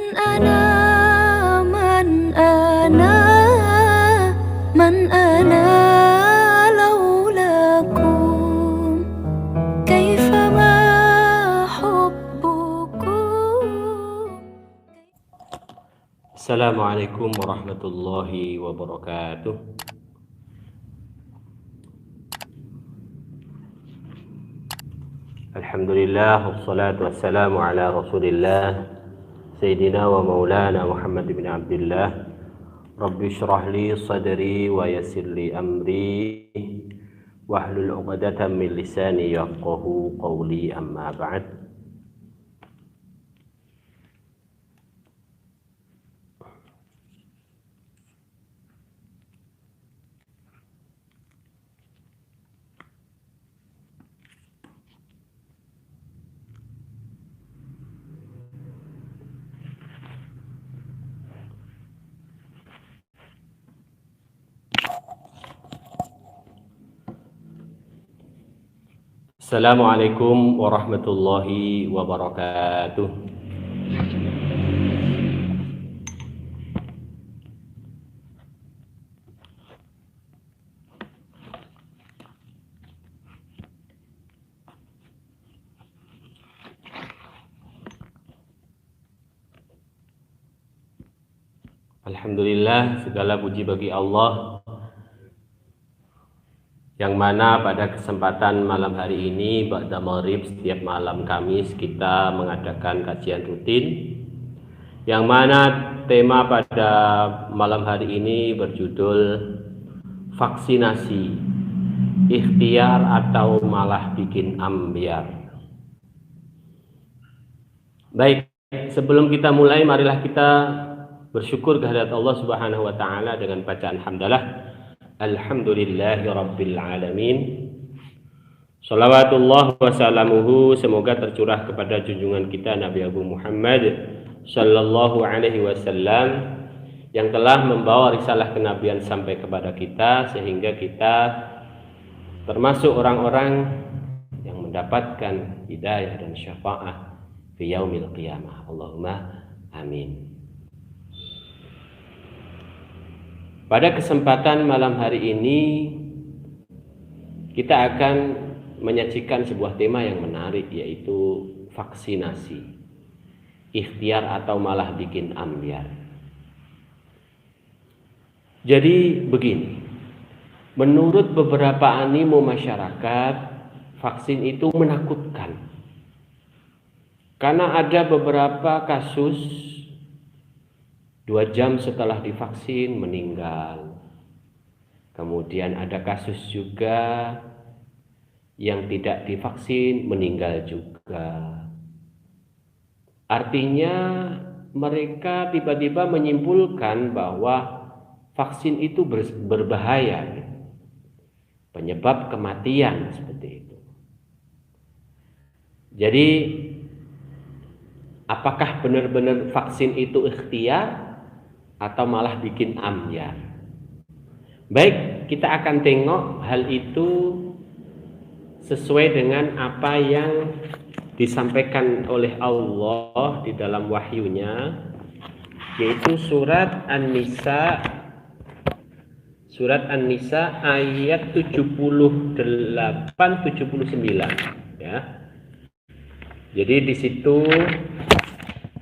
أنا من أنا من أنا لولاكم كيفما حبكم. Assalamualaikum warahmatullahi wabarakatuh. Alhamdulillah wassalatu wassalamu ala Rasulillah Sayyidina wa maulana Muhammad bin Abdullah. Rabbi shrah li sadri wa yassir li amri wahlul 'uqdatam min lisani yafqahu qawli, amma ba'd. Assalamualaikum warahmatullahi wabarakatuh. Alhamdulillah, segala puji bagi Allah, yang mana pada kesempatan malam hari ini ba'da maghrib setiap malam Kamis kita mengadakan kajian rutin, yang mana tema pada malam hari ini berjudul vaksinasi, ikhtiar atau malah bikin ambyar. Baik, sebelum kita mulai, marilah kita bersyukur kehadirat Allah Subhanahu wa taala dengan bacaan hamdalah. Alhamdulillahi rabbil alamin. Shalawatullah wa salamuhu, semoga tercurah kepada junjungan kita Nabi Abu Muhammad sallallahu alaihi wasallam, yang telah membawa risalah kenabian sampai kepada kita, sehingga kita termasuk orang-orang yang mendapatkan hidayah dan syafaat fi yaumil qiyamah. Allahumma amin. Pada kesempatan malam hari ini kita akan menyajikan sebuah tema yang menarik, yaitu vaksinasi, ikhtiar atau malah bikin ambyar. Jadi begini, menurut beberapa animo masyarakat, vaksin itu menakutkan karena ada beberapa kasus 2 jam setelah divaksin meninggal. Kemudian ada kasus juga yang tidak divaksin meninggal juga. Artinya mereka tiba-tiba menyimpulkan bahwa vaksin itu berbahaya, penyebab kematian, seperti itu. Jadi apakah benar-benar vaksin itu ikhtiar atau malah bikin ambyar? Baik, kita akan tengok hal itu sesuai dengan apa yang disampaikan oleh Allah di dalam wahyunya, yaitu surat An-Nisa ayat 78-79 ya. Jadi di situ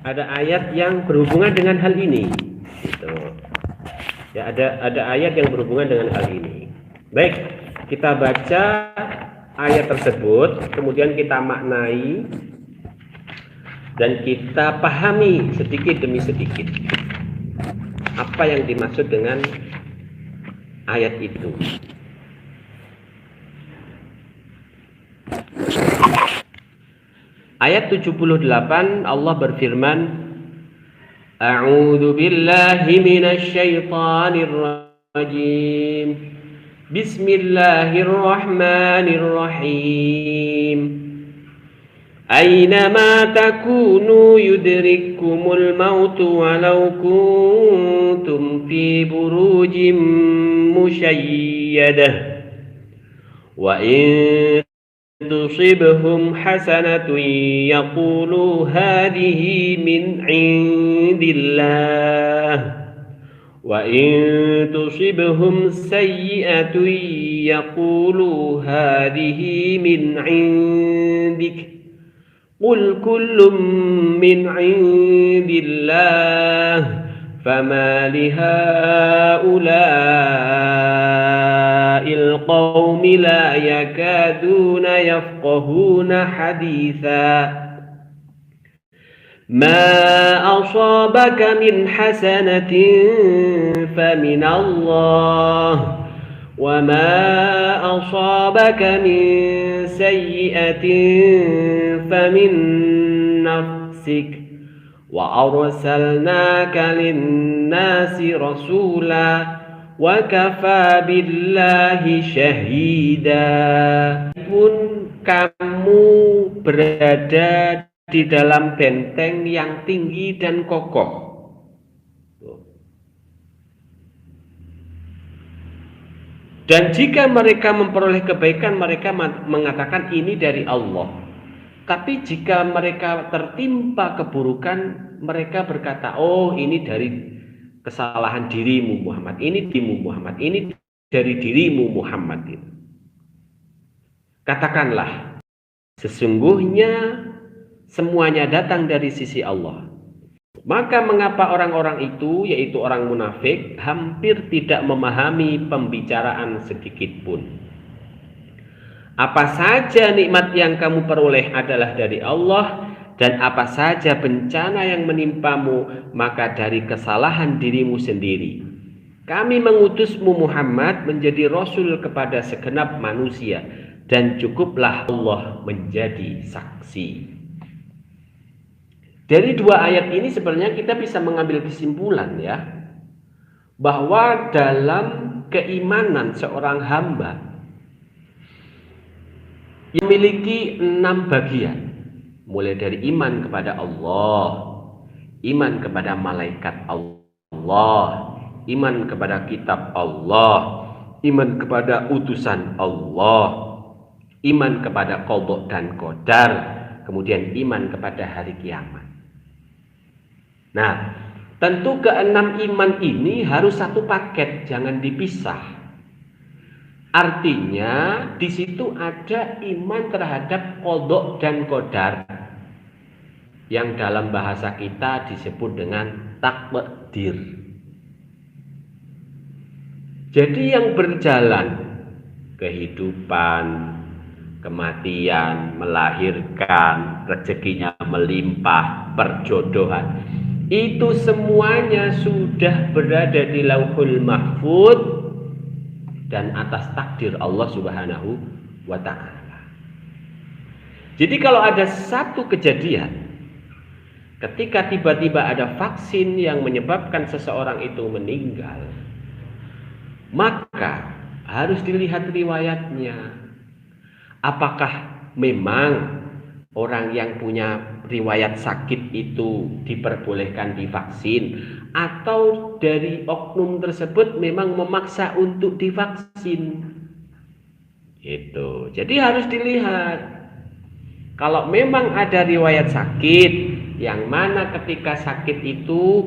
ada ayat yang berhubungan dengan hal ini. Gitu. Ya, ada ayat yang berhubungan dengan hal ini. Baik, kita baca ayat tersebut, kemudian kita maknai dan kita pahami sedikit demi sedikit apa yang dimaksud dengan ayat itu. Ayat 78, Allah berfirman, A'udzu billahi minasy syaithanir rajim. Bismillahirrahmanirrahim. Aynama takunu yudrikkumul mautu walau kuntum fi burujim musyayyadah. Wa in تصبهم حسنة يقولوا هذه من عند الله وإن تصبهم سيئة يقولوا هذه من عندك قل كل من عند الله فما لهؤلاء القوم لا يكادون يفقهون حديثا ما أصابك من حسنة فمن الله وما أصابك من سيئة فمن نفسك وأرسلناك للناس رسولا وكفى بالله شهيدا. Pun kamu berada di dalam benteng yang tinggi dan kokoh. Dan jika mereka memperoleh kebaikan, mereka mengatakan ini dari Allah. Tapi jika mereka tertimpa keburukan, mereka berkata, oh ini dari kesalahan dirimu Muhammad, ini dirimu Muhammad, ini dari dirimu Muhammad. Katakanlah, sesungguhnya semuanya datang dari sisi Allah. Maka mengapa orang-orang itu, yaitu orang munafik, hampir tidak memahami pembicaraan sedikit pun. Apa saja nikmat yang kamu peroleh adalah dari Allah, dan apa saja bencana yang menimpamu maka dari kesalahan dirimu sendiri. Kami mengutusmu Muhammad menjadi rasul kepada segenap manusia, dan cukuplah Allah menjadi saksi. Dari dua ayat ini sebenarnya kita bisa mengambil kesimpulan ya, bahwa dalam keimanan seorang hamba yang memiliki 6 bagian, mulai dari iman kepada Allah, iman kepada malaikat Allah, iman kepada kitab Allah, iman kepada utusan Allah, iman kepada qadha dan qadar, kemudian iman kepada hari kiamat. Nah, tentu keenam iman ini harus satu paket, jangan dipisah. Artinya di situ ada iman terhadap qadha dan qadar, yang dalam bahasa kita disebut dengan takdir. Jadi yang berjalan, kehidupan, kematian, melahirkan, rezekinya melimpah, perjodohan, itu semuanya sudah berada di Lauhul Mahfuz dan atas takdir Allah Subhanahu wa ta'ala. Jadi kalau ada satu kejadian, ketika tiba-tiba ada vaksin yang menyebabkan seseorang itu meninggal, maka harus dilihat riwayatnya. Apakah memang orang yang punya riwayat sakit itu diperbolehkan divaksin, atau dari oknum tersebut memang memaksa untuk divaksin? Itu. Jadi harus dilihat. Kalau memang ada riwayat sakit, yang mana ketika sakit itu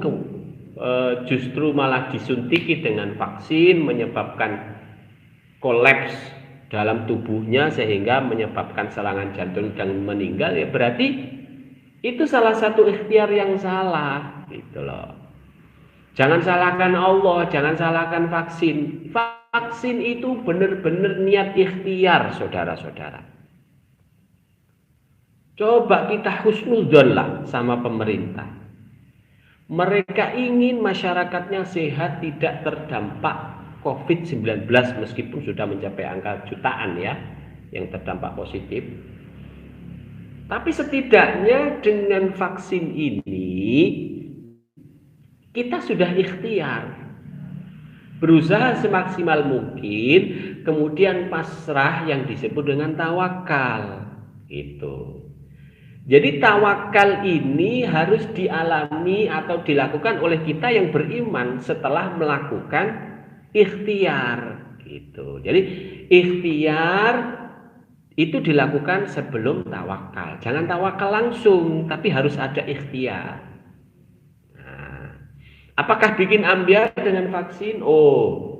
justru malah disuntiki dengan vaksin menyebabkan kolaps dalam tubuhnya sehingga menyebabkan serangan jantung dan meninggal, ya berarti itu salah satu ikhtiar yang salah, gitu loh. Jangan salahkan Allah, jangan salahkan vaksin. Vaksin itu benar-benar niat ikhtiar, saudara-saudara. Coba kita husnudzon lah sama pemerintah. Mereka ingin masyarakatnya sehat, tidak terdampak COVID-19, meskipun sudah mencapai angka jutaan ya yang terdampak positif. Tapi setidaknya dengan vaksin ini kita sudah ikhtiar, berusaha semaksimal mungkin, kemudian pasrah yang disebut dengan tawakal. Gitu. Jadi tawakal ini harus dialami atau dilakukan oleh kita yang beriman setelah melakukan ikhtiar. Gitu. Jadi ikhtiar itu dilakukan sebelum tawakal. Jangan tawakal langsung, tapi harus ada ikhtiar. Nah, apakah bikin ambyar dengan vaksin? Oh,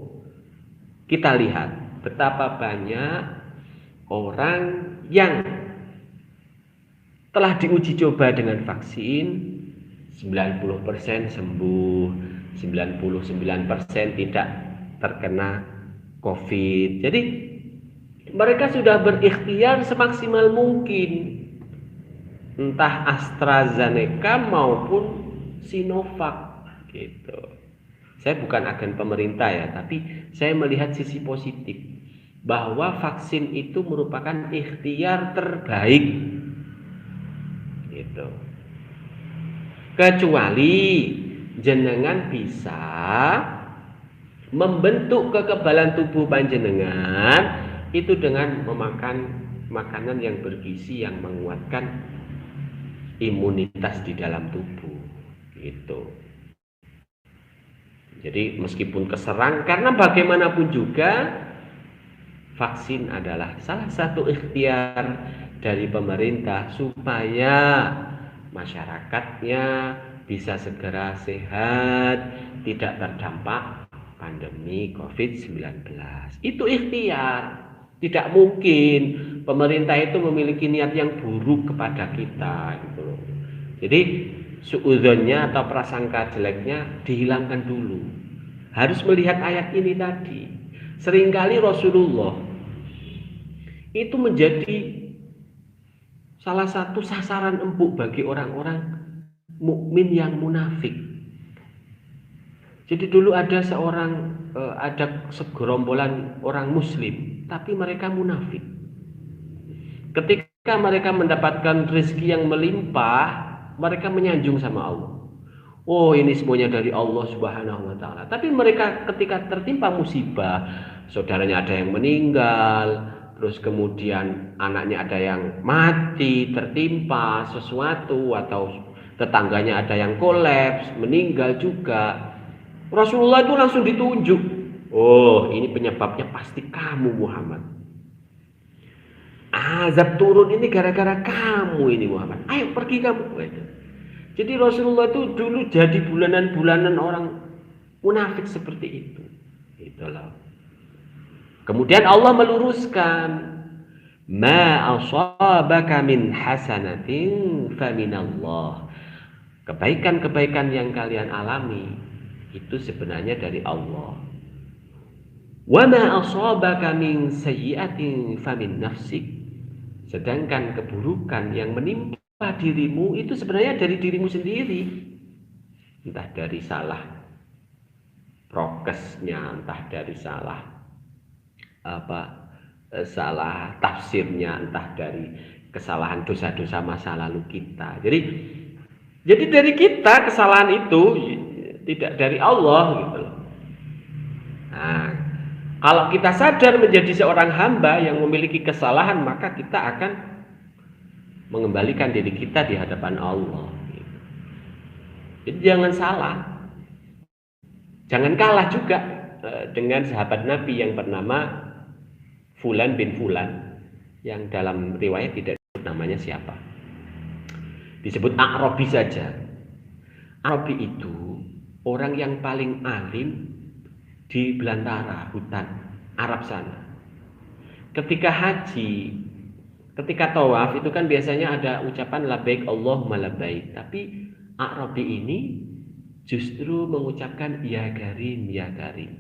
kita lihat betapa banyak orang yang telah diuji coba dengan vaksin, 90% sembuh, 99% tidak terkena COVID. Jadi mereka sudah berikhtiar semaksimal mungkin, entah AstraZeneca maupun Sinovac gitu. Saya bukan agen pemerintah ya, tapi saya melihat sisi positif bahwa vaksin itu merupakan ikhtiar terbaik gitu. Kecuali jenengan bisa membentuk kekebalan tubuh panjenengan itu dengan memakan makanan yang bergizi yang menguatkan imunitas di dalam tubuh gitu. Jadi meskipun keserang, karena bagaimanapun juga vaksin adalah salah satu ikhtiar dari pemerintah supaya masyarakatnya bisa segera sehat, tidak terdampak pandemi COVID-19. Itu ikhtiar. Tidak mungkin pemerintah itu memiliki niat yang buruk kepada kita gitu loh. Jadi suudzonnya atau prasangka jeleknya dihilangkan dulu. Harus melihat ayat ini tadi. Seringkali Rasulullah itu menjadi salah satu sasaran empuk bagi orang-orang mukmin yang munafik. Jadi dulu ada segerombolan orang muslim, tapi mereka munafik. Ketika mereka mendapatkan rezeki yang melimpah, mereka menyanjung sama Allah. Oh, ini semuanya dari Allah Subhanahu wa taala. Tapi mereka ketika tertimpa musibah, saudaranya ada yang meninggal, terus kemudian anaknya ada yang mati, tertimpa sesuatu, atau tetangganya ada yang kolaps, meninggal juga. Rasulullah itu langsung ditunjuk. Oh, ini penyebabnya pasti kamu Muhammad. Azab turun ini gara-gara kamu ini Muhammad. Ayo pergi kamu. Jadi Rasulullah itu dulu jadi bulanan-bulanan orang munafik seperti itu. Itulah. Kemudian Allah meluruskan, ma asabaka min hasanatin faminallah. Kebaikan-kebaikan yang kalian alami itu sebenarnya dari Allah. Wa ma asabaka min sayyi'atin famin nafsik. Sedangkan keburukan yang menimpa dirimu itu sebenarnya dari dirimu sendiri. Entah dari salah prokesnya, entah dari salah tafsirnya, entah dari kesalahan dosa-dosa masa lalu kita. Jadi dari kita kesalahan itu tidak dari Allah gitu loh. Nah, kalau kita sadar menjadi seorang hamba yang memiliki kesalahan, maka kita akan mengembalikan diri kita di hadapan Allah gitu. Jadi jangan salah. Jangan kalah juga dengan sahabat Nabi yang bernama Fulan bin Fulan, yang dalam riwayat tidak disebut namanya siapa. Disebut A'rabi saja. A'rabi itu orang yang paling alim di belantara hutan Arab sana. Ketika haji, ketika tawaf itu kan biasanya ada ucapan labbaik Allahumma labbaik, tapi A'rabi ini justru mengucapkan ya karim ya karim,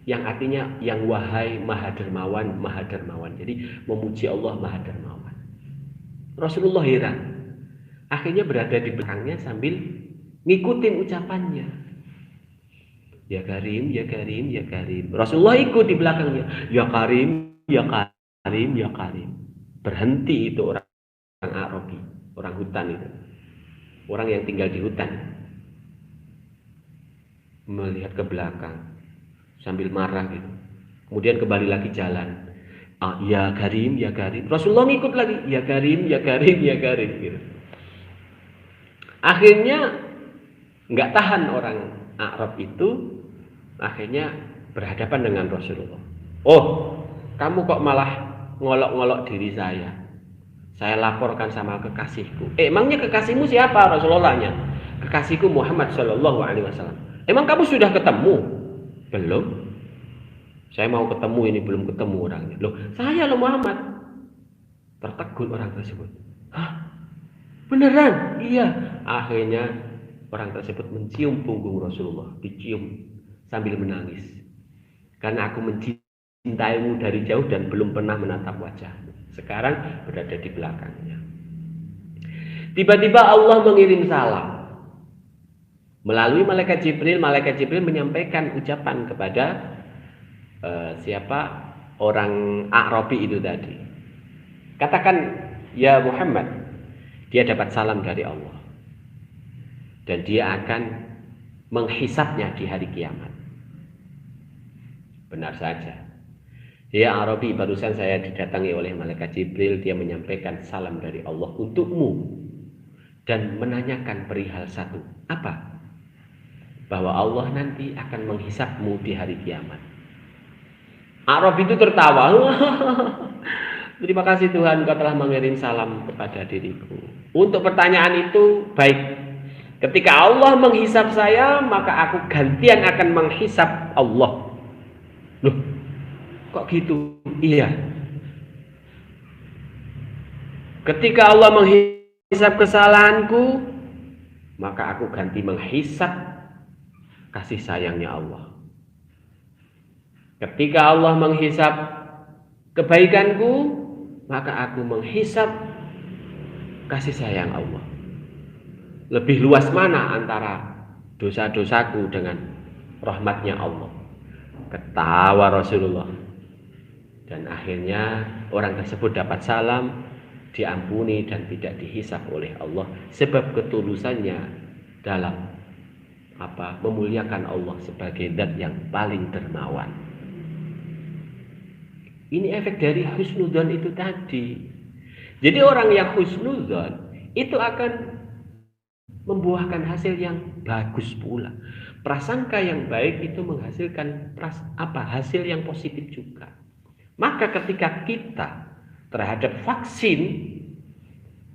yang artinya yang wahai maha dermawan maha dermawan. Jadi memuji Allah maha dermawan. Rasulullah heran, akhirnya berada di belakangnya sambil ngikutin ucapannya. Ya Karim, ya Karim, ya Karim. Rasulullah ikut di belakangnya. Ya Karim, ya Karim, ya Karim. Berhenti itu orang Arabi, orang hutan itu. Orang yang tinggal di hutan. Melihat ke belakang sambil marah gitu. Kemudian kembali lagi jalan. Ya Karim, ya Karim. Rasulullah ngikut lagi. Ya Karim, ya Karim, ya Karim gitu. Akhirnya nggak tahan orang Arab itu, akhirnya berhadapan dengan Rasulullah. Oh, kamu kok malah ngolok-ngolok diri saya. Saya laporkan sama kekasihku. Emangnya kekasihmu siapa? Rasulullahnya. Kekasihku Muhammad Shallallahu Alaihi Wasallam. Emang kamu sudah ketemu? Belum. Saya mau ketemu, ini belum ketemu orangnya. Loh, saya loh Muhammad. Tertegun orang tersebut. Hah? Beneran? Iya. Akhirnya orang tersebut mencium punggung Rasulullah, dicium sambil menangis. Karena aku mencintaimu dari jauh dan belum pernah menatap wajahmu. Sekarang berada di belakangnya. Tiba-tiba Allah mengirim salam. Melalui malaikat Jibril menyampaikan ucapan kepada siapa? Orang A'rabi itu tadi. Katakan, ya Muhammad, dia dapat salam dari Allah. Dan dia akan menghisapnya di hari kiamat. Benar saja. Ya Arabi, barusan saya didatangi oleh malaikat Jibril. Dia menyampaikan salam dari Allah untukmu. Dan menanyakan perihal satu. Apa? Bahwa Allah nanti akan menghisapmu di hari kiamat. Arabi itu tertawa. Terima kasih Tuhan, Engkau telah mengirim salam kepada diriku. Untuk pertanyaan itu, baik. Ketika Allah menghisap saya, maka aku gantian akan menghisap Allah. Loh, kok gitu? Iya. Ketika Allah menghisap kesalahanku, maka aku ganti menghisap kasih sayangnya Allah. Ketika Allah menghisap kebaikanku, maka aku menghisap kasih sayang Allah. Lebih luas mana antara dosa-dosaku dengan rahmatnya Allah? Ketawa Rasulullah. Dan akhirnya orang tersebut dapat salam, diampuni dan tidak dihisap oleh Allah. Sebab ketulusannya dalam memuliakan Allah sebagai zat yang paling dermawan. Ini efek dari husnudzon itu tadi. Jadi orang yang husnudzon itu akan membuahkan hasil yang bagus pula. Prasangka yang baik itu menghasilkan hasil yang positif juga. Maka ketika kita terhadap vaksin,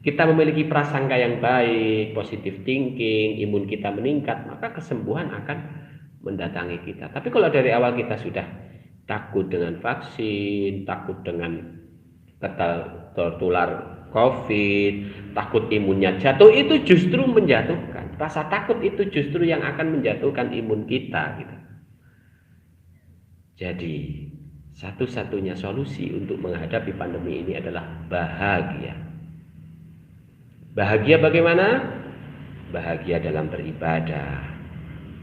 kita memiliki prasangka yang baik, positive thinking, imun kita meningkat, maka kesembuhan akan mendatangi kita. Tapi kalau dari awal kita sudah takut dengan vaksin, takut dengan tertular COVID, takut imunnya jatuh, itu justru menjatuhkan. Rasa takut itu justru yang akan menjatuhkan imun kita gitu. Jadi satu-satunya solusi untuk menghadapi pandemi ini adalah bahagia. Bahagia bagaimana? Bahagia dalam beribadah,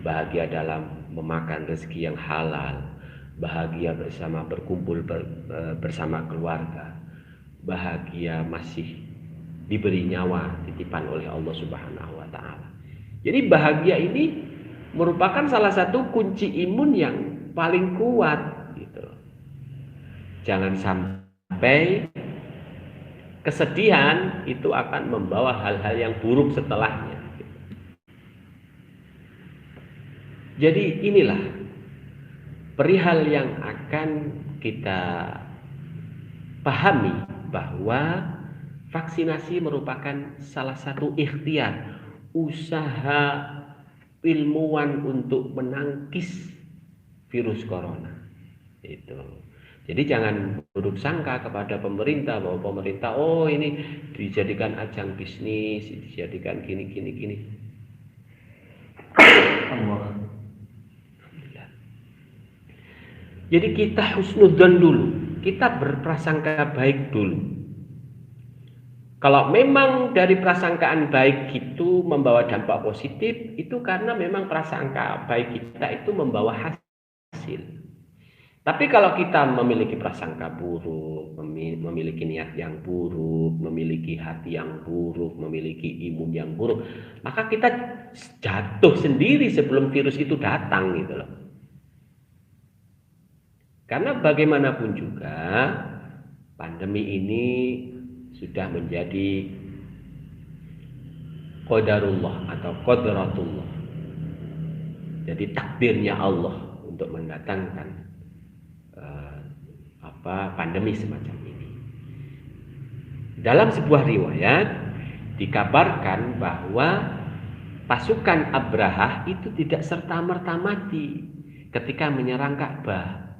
bahagia dalam memakan rezeki yang halal, bahagia bersama berkumpul bersama keluarga, bahagia masih diberi nyawa titipan oleh Allah Subhanahu wa taala. Jadi bahagia ini merupakan salah satu kunci imun yang paling kuat gitu. Jangan sampai kesedihan itu akan membawa hal-hal yang buruk setelahnya gitu. Jadi inilah perihal yang akan kita pahami, bahwa vaksinasi merupakan salah satu ikhtiar, usaha ilmuwan untuk menangkis virus corona. Jadi jangan buruk sangka kepada pemerintah bahwa pemerintah ini dijadikan ajang bisnis, dijadikan gini. Jadi kita husnudzon dulu, kita berprasangka baik dulu. Kalau memang dari prasangkaan baik itu membawa dampak positif, itu karena memang prasangka baik kita itu membawa hasil. Tapi kalau kita memiliki prasangka buruk, memiliki niat yang buruk, memiliki hati yang buruk, memiliki imun yang buruk, maka kita jatuh sendiri sebelum virus itu datang gitu loh. Karena bagaimanapun juga pandemi ini sudah menjadi qadarullah atau qadratullah. Jadi takdirnya Allah untuk mendatangkan pandemi semacam ini. Dalam sebuah riwayat dikabarkan bahwa pasukan Abrahah itu tidak serta-merta mati ketika menyerang Ka'bah.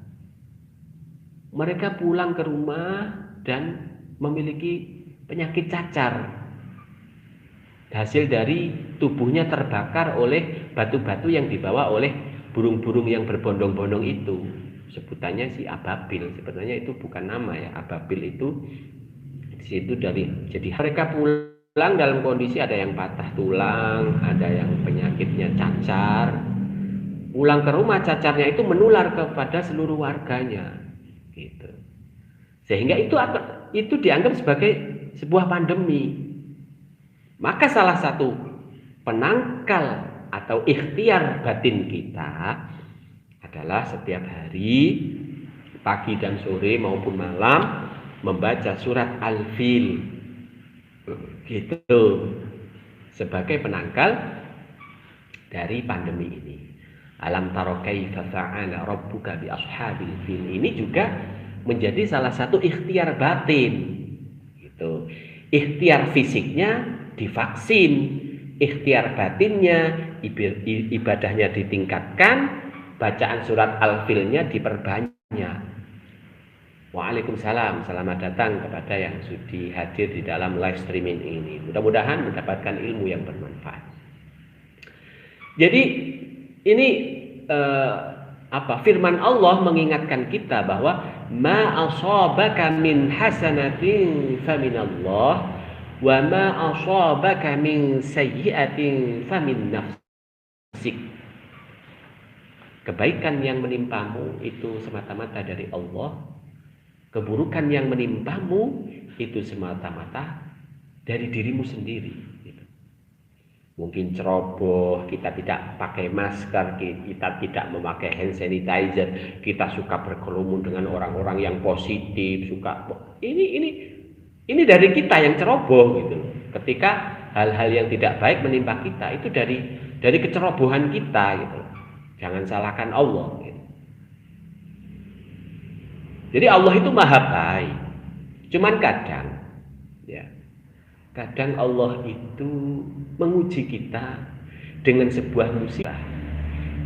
Mereka pulang ke rumah dan memiliki penyakit cacar. Hasil dari tubuhnya terbakar oleh batu-batu yang dibawa oleh burung-burung yang berbondong-bondong itu. Sebutannya si ababil. Sebenarnya itu bukan nama ya. Ababil itu di situ dari. Jadi mereka pulang dalam kondisi ada yang patah tulang, ada yang penyakitnya cacar. Pulang ke rumah cacarnya itu menular kepada seluruh warganya. Gitu. Sehingga itu dianggap sebagai sebuah pandemi. Maka salah satu penangkal atau ikhtiar batin kita adalah setiap hari pagi dan sore maupun malam membaca surat Al-Fil gitu sebagai penangkal dari pandemi ini. Alam tara kaifa fa'ala rabbuka bi ashabil fil ini juga menjadi salah satu ikhtiar batin gitu. Ikhtiar fisiknya divaksin, ikhtiar batinnya ibadahnya ditingkatkan, bacaan surat Al-Filnya diperbanyak. Waalaikumsalam, selamat datang kepada yang sudi hadir di dalam live streaming ini. Mudah-mudahan mendapatkan ilmu yang bermanfaat. Jadi ini firman Allah mengingatkan kita bahwa ma asabaka min hasanatin faminallah wa ma asabaka min sayyi'atin famin nafsik. Kebaikan yang menimpamu itu semata-mata dari Allah. Keburukan yang menimpamu itu semata-mata dari dirimu sendiri. Mungkin ceroboh, kita tidak pakai masker, kita tidak memakai hand sanitizer, kita suka berkerumun dengan orang-orang yang positif, ini dari kita yang ceroboh gitu. Ketika hal-hal yang tidak baik menimpa kita itu dari kecerobohan kita gitu. Jangan salahkan Allah gitu. Jadi Allah itu maha baik. Cuman kadang Allah itu menguji kita dengan sebuah musibah.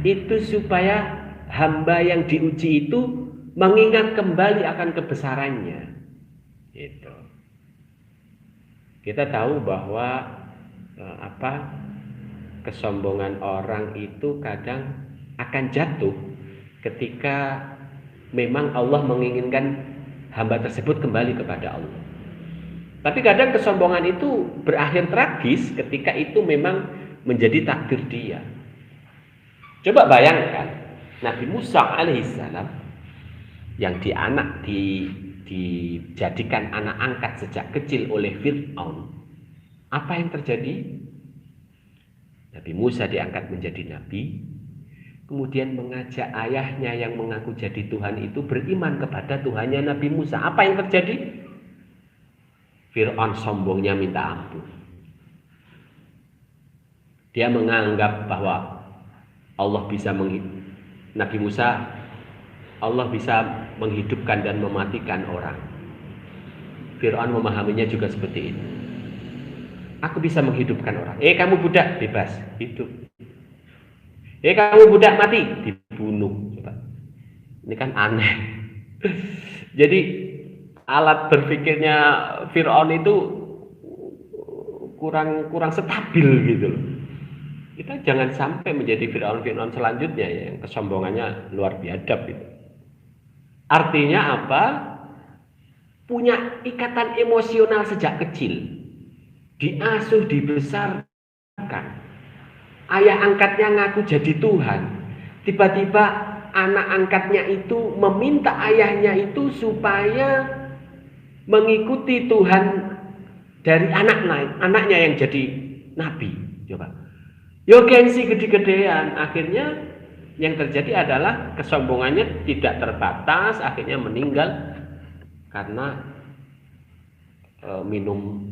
Itu supaya hamba yang diuji itu mengingat kembali akan kebesarannya. Gitu. Kita tahu bahwa kesombongan orang itu kadang akan jatuh ketika memang Allah menginginkan hamba tersebut kembali kepada Allah. Tapi kadang kesombongan itu berakhir tragis ketika itu memang menjadi takdir dia. Coba bayangkan Nabi Musa alaihissalam yang dijadikan anak angkat sejak kecil oleh Fir'aun. Apa yang terjadi? Nabi Musa diangkat menjadi nabi, kemudian mengajak ayahnya yang mengaku jadi Tuhan itu beriman kepada Tuhannya Nabi Musa. Apa yang terjadi? Fir'aun sombongnya minta ampun. Dia menganggap bahwa Allah bisa Nabi Musa, Allah bisa menghidupkan dan mematikan orang. Fir'aun memahaminya juga seperti itu. Aku bisa menghidupkan orang. Kamu budak, bebas, hidup. Kamu budak, mati, dibunuh. Coba. Ini kan aneh. Jadi alat berpikirnya Fir'aun itu kurang stabil gitu loh. Kita jangan sampai menjadi Fir'aun selanjutnya ya, yang kesombongannya luar biadab gitu. Artinya apa? Punya ikatan emosional sejak kecil. Diasuh, dibesarkan. Ayah angkatnya ngaku jadi Tuhan. Tiba-tiba anak angkatnya itu meminta ayahnya itu supaya mengikuti Tuhan dari anaknya yang jadi nabi. Coba. Yo gengsi gede-gedean. Akhirnya yang terjadi adalah kesombongannya tidak terbatas, akhirnya meninggal karena minum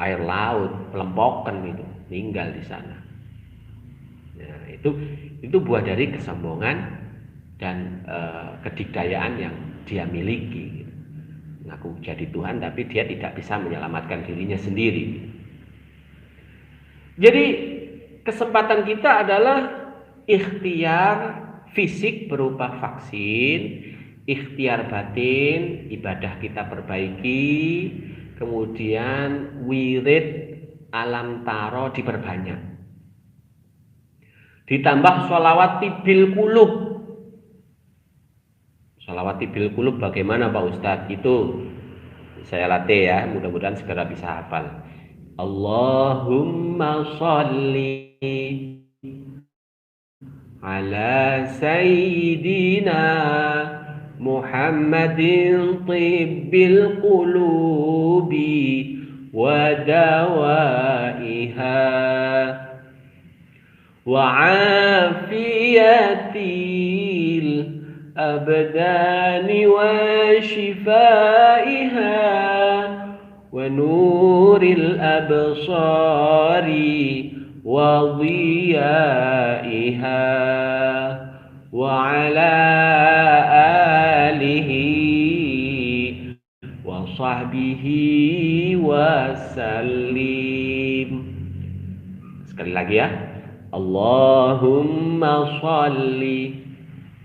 air laut, pelempokan itu, meninggal di sana. Nah, itu buah dari kesombongan dan kedikdayaan yang dia miliki. Mengaku jadi Tuhan, tapi dia tidak bisa menyelamatkan dirinya sendiri. Jadi kesempatan kita adalah ikhtiar fisik berupa vaksin, ikhtiar batin, ibadah kita perbaiki, kemudian wirid alam taro diperbanyak. Ditambah sholawat tibil kulub. Sholawat tibil kulub bagaimana Pak Ustadz? Itu saya latih ya, mudah-mudahan segera bisa hafal. Allahumma sholli ala sayyidina Muhammadin tibbil qulubi wa dawaiha wa afiyatil abdani wa shifaiha wa nuril absari wa dhiyaiha wa ala alihi wa sahbihi wa sallim. Sekali lagi ya. Allahumma sholli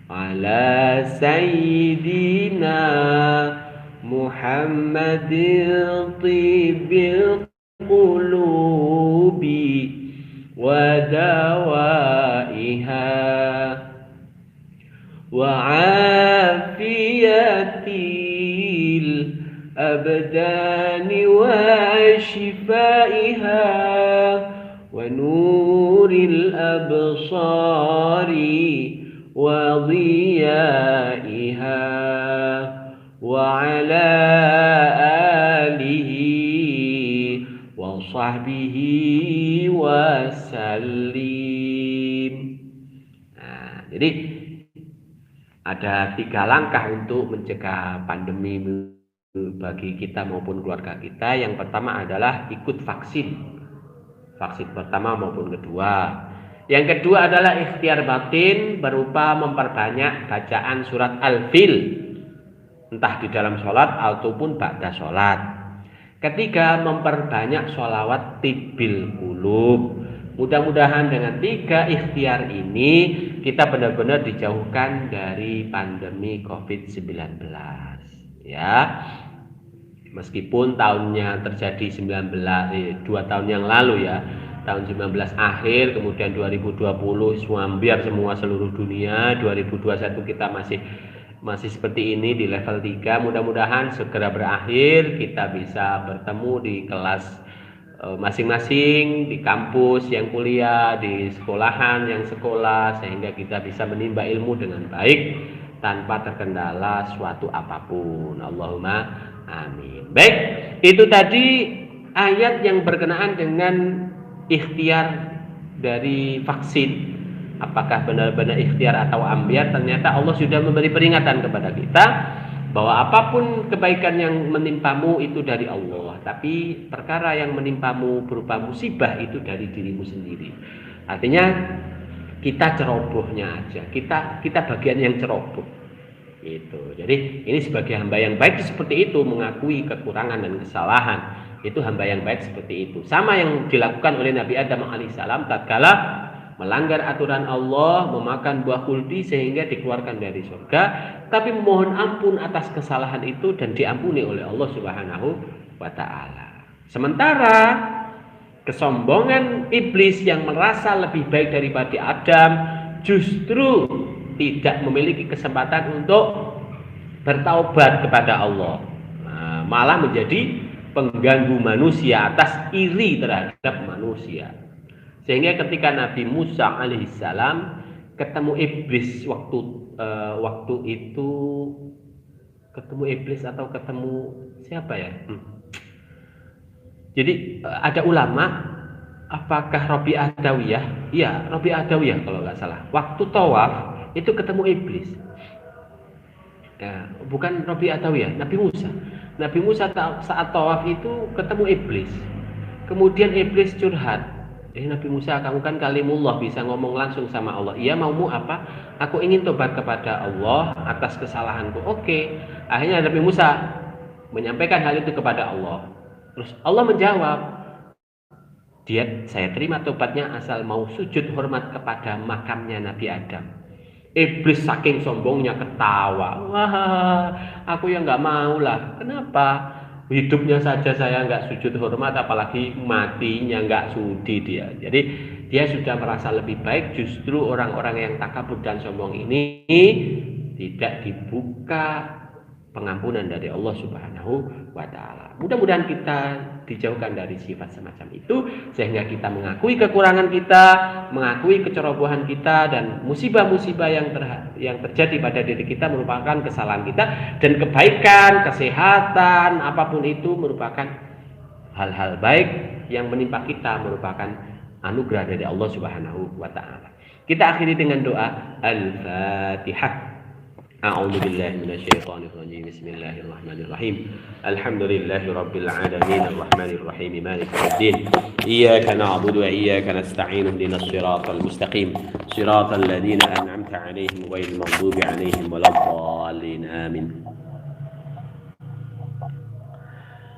ala sayyidina Muhammadin tibil qulubi wa dawaiha wa afiyatil abdani wa shifaiha wa nuril absari wa dhiyaiha wa ala alihi wa sahbihi wa sallim. Nah, jadi ada 3 langkah untuk mencegah pandemi bagi kita maupun keluarga kita. Yang pertama adalah ikut vaksin pertama maupun kedua. Yang kedua adalah ikhtiar batin berupa memperbanyak bacaan surat Al-Fil, entah di dalam sholat ataupun ba'da sholat. Ketiga, memperbanyak sholawat tibil qulub. Mudah-mudahan dengan 3 ikhtiar ini kita benar-benar dijauhkan dari pandemi COVID-19. Ya, meskipun tahunnya terjadi 2 tahun yang lalu ya, tahun 19 akhir, kemudian 2020 semua seluruh dunia, 2021 kita masih seperti ini di level 3. Mudah-mudahan segera berakhir, kita bisa bertemu di kelas masing-masing, di kampus yang kuliah, di sekolahan yang sekolah, sehingga kita bisa menimba ilmu dengan baik tanpa terkendala suatu apapun. Allahumma amin. Baik, itu tadi ayat yang berkenaan dengan ikhtiar dari vaksin. Apakah benar-benar ikhtiar atau ambiar? Ternyata Allah sudah memberi peringatan kepada kita bahwa apapun kebaikan yang menimpamu itu dari Allah, tapi perkara yang menimpamu berupa musibah itu dari dirimu sendiri. Artinya kita cerobohnya aja, kita bagian yang ceroboh itu. Jadi ini sebagai hamba yang baik seperti itu, mengakui kekurangan dan kesalahan, itu hamba yang baik seperti itu. Sama yang dilakukan oleh Nabi Adam alaihissalam tatkala melanggar aturan Allah, memakan buah kuldi sehingga dikeluarkan dari surga, tapi memohon ampun atas kesalahan itu dan diampuni oleh Allah Subhanahu wa taala. Sementara kesombongan iblis yang merasa lebih baik daripada Adam justru tidak memiliki kesempatan untuk bertaubat kepada Allah. Malah menjadi pengganggu manusia atas iri terhadap manusia. Sehingga ketika Nabi Musa alaihissalam ketemu iblis waktu itu ketemu iblis atau ketemu siapa ya? Jadi ada ulama, apakah Robi Adawiyah? Iya, Robi Adawiyah kalau nggak salah. Waktu tawaf itu ketemu iblis. Ya, bukan Robi Adawiyah, Nabi Musa. Nabi Musa saat tawaf itu ketemu iblis. Kemudian iblis curhat. Nabi Musa, kamu kan kalimullah, bisa ngomong langsung sama Allah. Iya, maumu apa? Aku ingin tobat kepada Allah atas kesalahanku. Oke. Akhirnya Nabi Musa menyampaikan hal itu kepada Allah. Terus Allah menjawab, saya terima tobatnya asal mau sujud hormat kepada makamnya Nabi Adam. Iblis saking sombongnya ketawa. Wah, aku yang nggak mau lah. Kenapa? Hidupnya saja saya nggak sujud hormat, apalagi matinya nggak sudi dia. Jadi dia sudah merasa lebih baik. Justru orang-orang yang takabur dan sombong ini tidak dibuka pengampunan dari Allah Subhanahu wa Ta'ala. Mudah-mudahan kita dijauhkan dari sifat semacam itu, sehingga kita mengakui kekurangan kita, mengakui kecerobohan kita, dan musibah-musibah yang terjadi pada diri kita merupakan kesalahan kita, dan kebaikan, kesehatan, apapun itu merupakan hal-hal baik yang menimpa kita, merupakan anugerah dari Allah Subhanahu wa Ta'ala. Kita akhiri dengan doa Al-Fatihah. أعوذ بالله من الشيطان الرجيم بسم الله الرحمن الرحيم الحمد لله رب العالمين الرحمن الرحيم مالك الدين إياك نعبد وإياك نستعين اهدنا الصراط المستقيم صراط الذين أنعمت عليهم غير المغضوب عليهم ولا الضالين آمين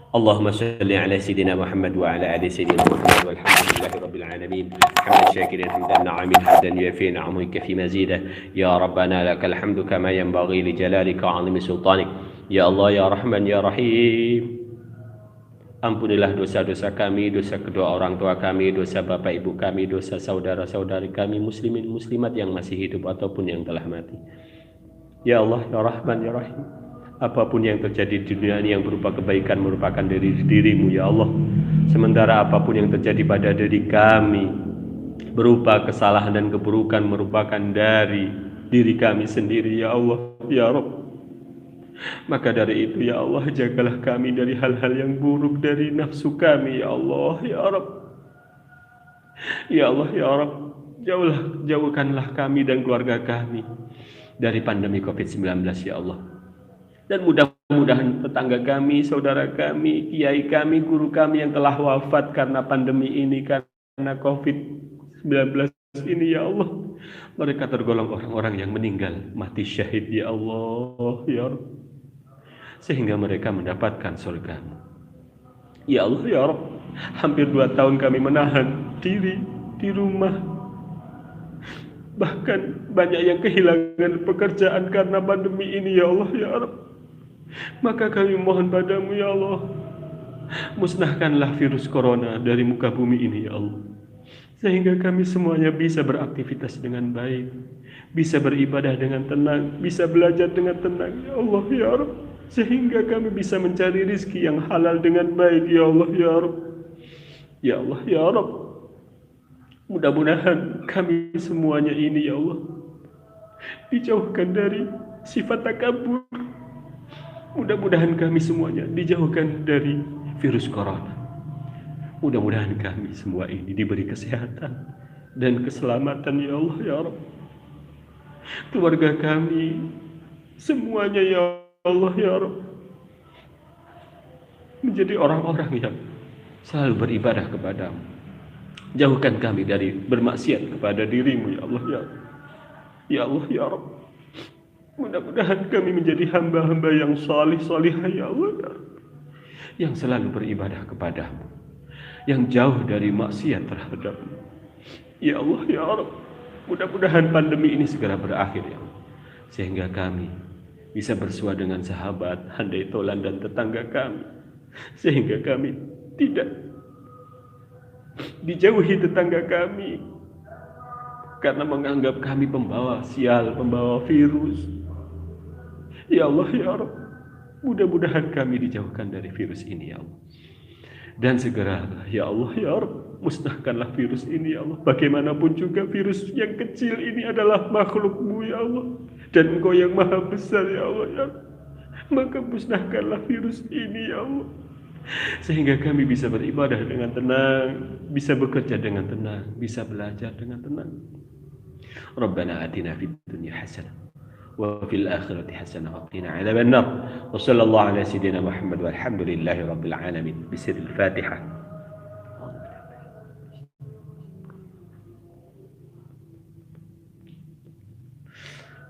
اللهم صل على سيدنا محمد وعلى آل سيدنا محمد والحمد لله رب العالمين حمدا شاكرا حمدا ناعما حمدا يوفي نعمك في مزيده يا ربنا لك الحمد كما ينبغي لجلالك وعظيم سلطانك يا الله يا رحمن يا رحيم. Ampunilah dosa-dosa kami, dosa kedua orang tua kami, dosa bapak ibu kami, dosa saudara-saudari kami muslimin muslimat yang masih hidup ataupun yang telah mati. Ya Allah ya Rahman ya Rahim, apapun yang terjadi di dunia ini yang berupa kebaikan merupakan dari dirimu ya Allah. Sementara apapun yang terjadi pada diri kami berupa kesalahan dan keburukan merupakan dari diri kami sendiri ya Allah ya Rabb. Maka dari itu ya Allah, jagalah kami dari hal-hal yang buruk dari nafsu kami ya Allah ya Rabb. Ya Allah ya Rabb, jauhkanlah kami dan keluarga kami dari pandemi COVID-19 ya Allah. Dan mudah-mudahan tetangga kami, saudara kami, kiai kami, guru kami yang telah wafat karena pandemi ini, karena COVID-19 ini ya Allah, mereka tergolong orang-orang yang meninggal mati syahid ya Allah ya Rabb, sehingga mereka mendapatkan surga-Mu ya Allah ya Rabb. Hampir 2 tahun kami menahan diri di rumah, bahkan banyak yang kehilangan pekerjaan karena pandemi ini ya Allah ya Rabb. Maka kami mohon padamu ya Allah, musnahkanlah virus corona dari muka bumi ini ya Allah, sehingga kami semuanya bisa beraktivitas dengan baik, bisa beribadah dengan tenang, bisa belajar dengan tenang ya Allah ya Rabb, sehingga kami bisa mencari rizki yang halal dengan baik ya Allah ya Rabb. Ya Allah ya Rabb, mudah-mudahan kami semuanya ini ya Allah dijauhkan dari sifat takabur. Mudah-mudahan kami semuanya dijauhkan dari virus corona. Mudah-mudahan kami semua ini diberi kesehatan dan keselamatan ya Allah ya Rabb. Keluarga kami semuanya ya Allah ya Rabb menjadi orang-orang yang selalu beribadah kepadamu. Jauhkan kami dari bermaksiat kepada dirimu ya Allah ya Rabb. Ya Allah ya Rabb, mudah-mudahan kami menjadi hamba-hamba yang salih-salihah ya Allah ya Rabb, yang selalu beribadah kepadamu, yang jauh dari maksiat terhadapmu ya Allah ya Rabb. Mudah-mudahan pandemi ini segera berakhir ya Allah, sehingga kami bisa bersua dengan sahabat, handai tolan dan tetangga kami, sehingga kami tidak dijauhi tetangga kami karena menganggap kami pembawa sial, pembawa virus ya Allah ya Rabb. Mudah-mudahan kami dijauhkan dari virus ini ya Allah, dan segera ya Allah ya Rabb, musnahkanlah virus ini ya Allah. Bagaimanapun juga virus yang kecil ini adalah makhluk-Mu ya Allah, dan Engkau yang maha besar ya Allah ya Rabb. Maka musnahkanlah virus ini ya Allah, sehingga kami bisa beribadah dengan tenang, bisa bekerja dengan tenang, bisa belajar dengan tenang. Rabbana atina fid dunya hasanah wa fil akhirati hasanah wa qina adzaban nar. Wa sallallahu ala sayyidina Muhammad walhamdulillahi rabbil alamin. Bisiril Fatihah.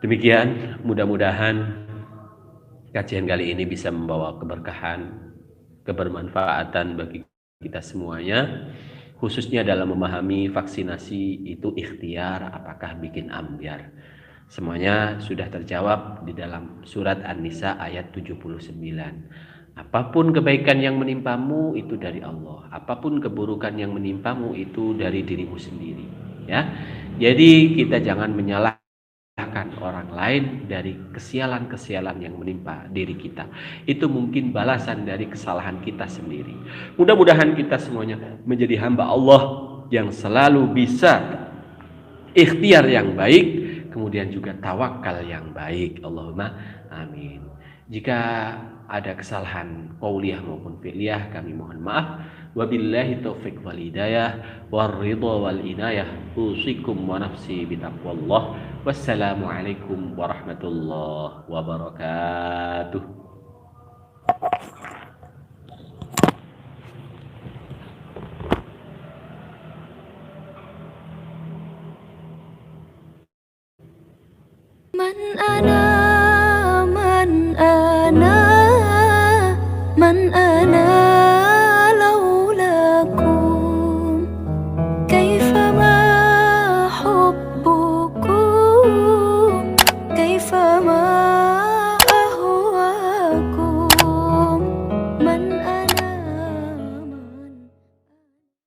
Demikian, mudah-mudahan kajian kali ini bisa membawa keberkahan, kebermanfaatan bagi kita semuanya, khususnya dalam memahami vaksinasi itu ikhtiar apakah bikin ambyar. Semuanya sudah terjawab di dalam surat An-Nisa ayat 79. Apapun kebaikan yang menimpamu itu dari Allah. Apapun keburukan yang menimpamu itu dari dirimu sendiri, ya. Jadi kita jangan menyalahkan orang lain dari kesialan-kesialan yang menimpa diri kita. Itu mungkin balasan dari kesalahan kita sendiri. Mudah-mudahan kita semuanya menjadi hamba Allah yang selalu bisa ikhtiar yang baik, kemudian juga tawakal yang baik. Allahumma amin. Jika ada kesalahan qauliyah maupun fi'liyah, kami mohon maaf. Wabillahi taufiq wal hidayah war ridha wal inayah. Usikum wa nafsi bitaqwallah. Wassalamualaikum warahmatullahi wabarakatuh. من أنا